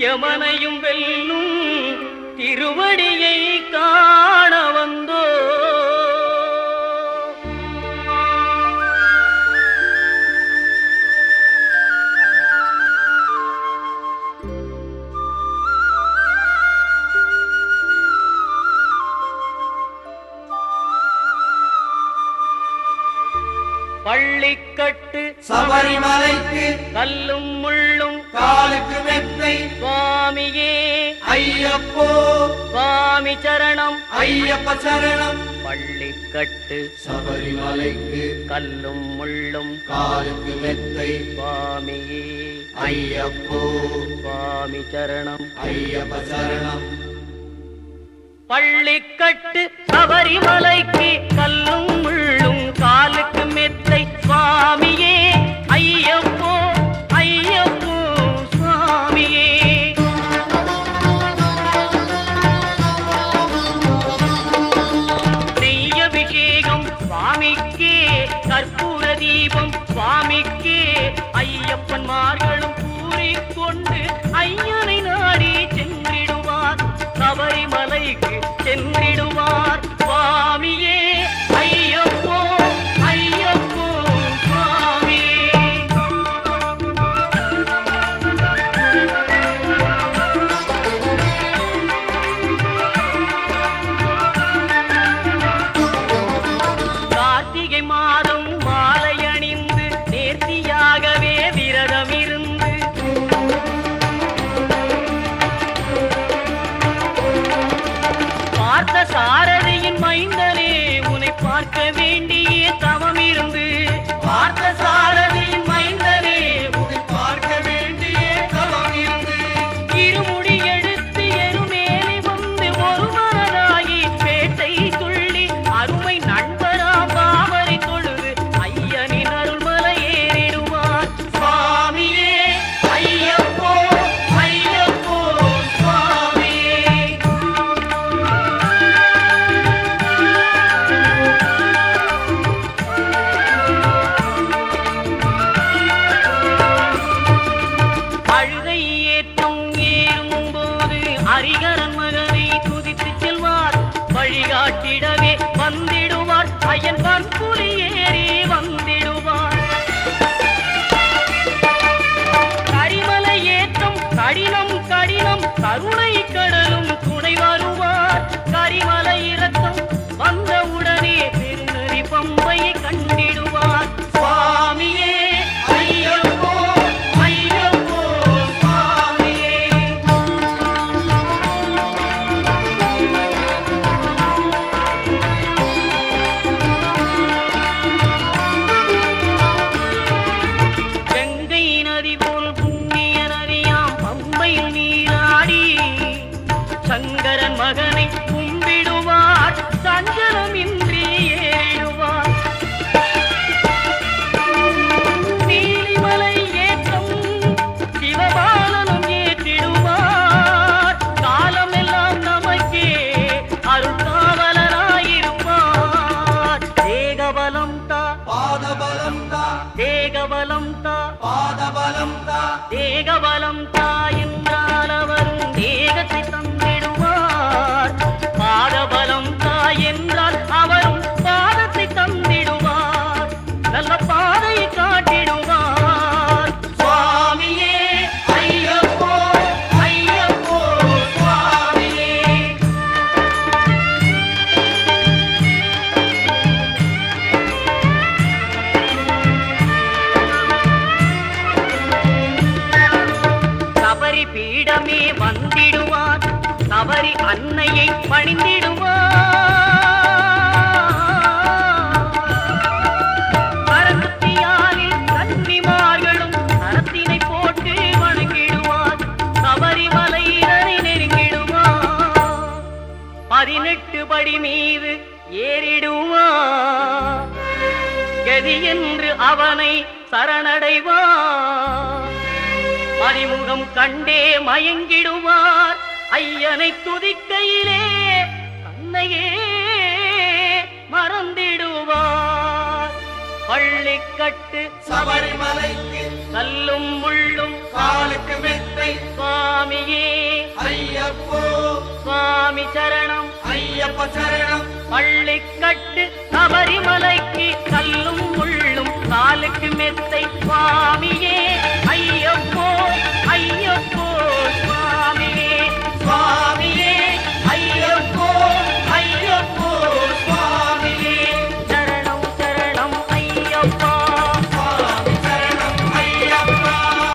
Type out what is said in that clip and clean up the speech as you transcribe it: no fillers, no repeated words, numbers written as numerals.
யமனையும் வெல்லும் திருவடியை காண வந்தோ. பள்ளிக்கட்டு சபரிமலைக்கு கல்லும் முள்ளும் காலுக்கு மெத்தை சுவாமியே ஐயப்போ சுவாமி சரணம் ஐயப்ப சரணம். பள்ளிக்கட்டு சபரிமலைக்கு கல்லும் முள்ளும் காலுக்கு மெத்தை சுவாமியே ஐயப்போ சுவாமி சரணம் ஐயப்ப சரணம். பள்ளிக்கட்டு சபரிமலைக்கு கல்லும் முள்ளும் காலுக்கு மெத்தை சுவாமியே ஐயப்போ ஐயப்போ சுவாமியே. நெய்யபிஷேகம் சுவாமிக்கே கற்பூர தீபம் சுவாமிக்கே ஐயப்பன்மார்களும் கூறிக்கொண்டு ஐயனை நாடி சென்றிடுவார் சபரிமலைக்கு சென்றிடுவார் சுவாமியே ஐயப்போ ஐயப்போ சுவாமியே. கார்த்திகை மாதம் மாலை அணிந்து நேர்த்தியாகவே விரதம் இருந்து பார்த்த சாரதியின் மைந்தனே உன்னை பார்க்க வேண்டிய தவம் இருந்து பார்த்த சாரதியின் மைந்தனே உன்னை பார்க்க வேண்டிய தவம் இருந்து இருமுடி எடுத்து எருமேலி வந்து ஒரு மனதாகி பேட்டை துள்ளி அருமை நண்பரா பாவரை தொழுது ஐயனின் அருள்மலை ஏறிடுவார் சுவாமியே ஐயப்போ ஐயப்போ சுவாமியே. அழுகை ஏற்றம் ஏறும்போது ஹரிகரன் மகனை துதித்து செல்வார் வழிகாட்டிடவே வந்திடுவார் ஐயன் பன்புலி ஏறி வந்திடுவார். கரிமலை ஏற்றம் கடினம் கடினம் கருணை கடலும் துணை வருவார். கரிமலை இறக்கம் வந்தவுடனே பெருநெறி பம்பையை கண்டிடுவார் சுவாமியே ஐயப்போ ஐயப்போ சுவாமியே. கங்கை நதி போல் புண்ணிய நதியாம் பம்பையில் நீராடி சங்கரன் மகனை கும்பிடுவார் சஞ்சலமின்றி ஏறிடுவார். நீலிமலை ஏற்றம் சிவபாலனும் ஏற்றிடுவார். காலமெல்லாம் நமக்கே அருள்காவலராயிருப்பார். தேகபலம் தா பாதபலம் தா தேகபலம் தா பாதபலம் தா தேகபலம் தா என்றால் அவரும் தேகத்தை தந்திடுவார். பாதபலம் தா என்றால் அவரும் பாதத்தை தந்திடுவார். நல்ல பாதையை காட்டிடுவார் சுவாமியே ஐயப்போ ஐயப்போ சுவாமியே. சபரி பீடமே வந்திடுவார் சபரி அன்னையை பணிந்திடுவார். கரத்துத்தியாலில் கன்னிமார்களும் கரத்தினை போட்டு வணங்கிடுவார். சபரிமலையினரை நெருங்கிடுவார். 18 படி மீது ஏறிடுவார். கதி என்று அவனை சரணடைவார். அறிமுகம் கண்டே மயங்கிடுவார். ஐயனை துதிக்கையிலே தன்னையே மறந்திடுவார். பள்ளிக்கட்டு சபரிமலைக்கு கல்லும் முள்ளும் காலுக்கு மெத்தை சுவாமியே ஐயப்போ சுவாமி சரணம் ஐயப்ப சரணம் பள்ளிக்கட்டு